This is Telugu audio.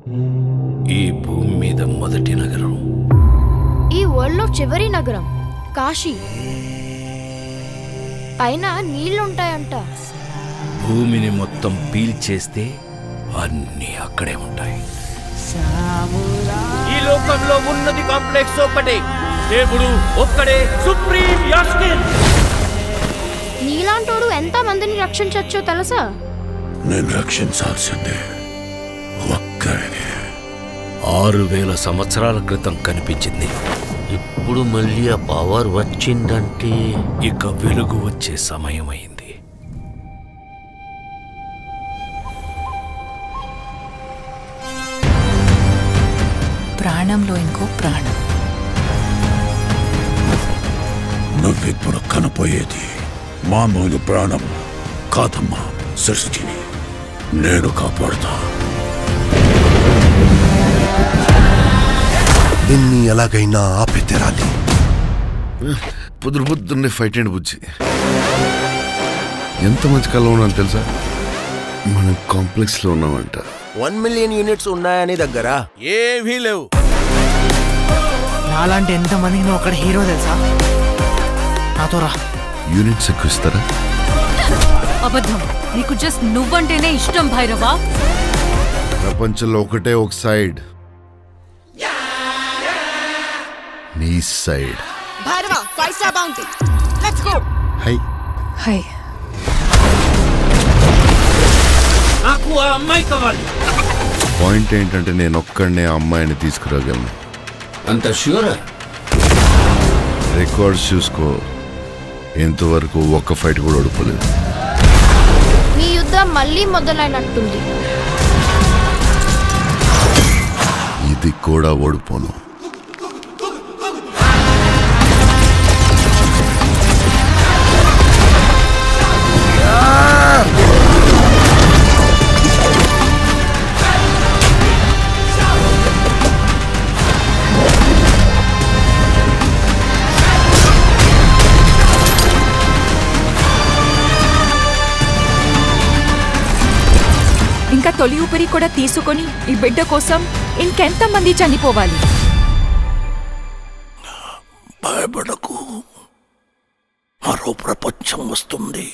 ఈ భూమి మీద మొదటి నగరం, ఈ వరల్డ్లో చివరి నగరం కాశీ. పైన నీళ్లుంటాయంట. భూమిని మొత్తం పీల్చేస్తే అన్నీ అక్కడే ఉంటాయి. ఈ లోకంలో ఉన్నది కాంప్లెక్స్ ఒక్కటే, దేవుడు ఒక్కడే సుప్రీం యాస్కిన్. నీలాంటోడు ఎంత మందిని రక్షించొచ్చో తెలుసా? నేను రక్షించాల్సిందే ఒక్కడిని. 6000 సంవత్సరాల క్రితం కనిపించింది. ఇప్పుడు మళ్ళీ ఆ పవర్ వచ్చిందంటే ఇక వెలుగు వచ్చే సమయమైంది. ప్రాణంలో ఇంకో ప్రాణం. నువ్విప్పుడు కనపోయేది మామూలు ప్రాణం కాదమ్మా. సృష్టిని నేను కాపాడుతా. దీన్ని ఎలాగైనా ఆపి తీరాలి. పొద్దున్నే ఫైట్ అండ్ బుజ్జి ఎంత మంచి కళ ఉన్నాను తెలుసా? మనం కాంప్లెక్స్ లో ఉన్నామంట. 1 మిలియన్ యూనిట్స్ ఉన్నాయని దగ్గర ఏవీ లేవు. నాలాంటి ఎంతమందికి నువ్వు అక్కడ హీరో తెలుసా? నాతో రా. యూనిట్స్ ఎక్కువ ఇస్తారా? అబద్ధం. నీకు జస్ట్ నువ్వంటేనే ఇష్టం భైరవా. ప్రపంచంలో ఒకటే ఒక సైడ్, నీ side. Bhairava 5 star bounty. Let's go. Hi hi. నాకు ఆ అమ్మాయి కావాలి. పాయింట్ ఏంటంటే నేను ఒక్కడనే ఆ అమ్మాయిని తీసుకురాగలను. అంత ష్యూరా? రికార్డ్స్ చూసుకో, ఇంతవరకు ఒక్క ఫైట్ కూడా ఓడిపోలేదు. మీ యుద్ధం మళ్ళీ మొదలైనట్టుంది. ఇది కూడా ఓడిపోను. ఇంకా తొలి ఊపిరి కూడా తీసుకొని ఈ బిడ్డ కోసం ఇంకెంతమంది చనిపోవాలి? భయపడకు, మరో ప్రపంచం వస్తుంది.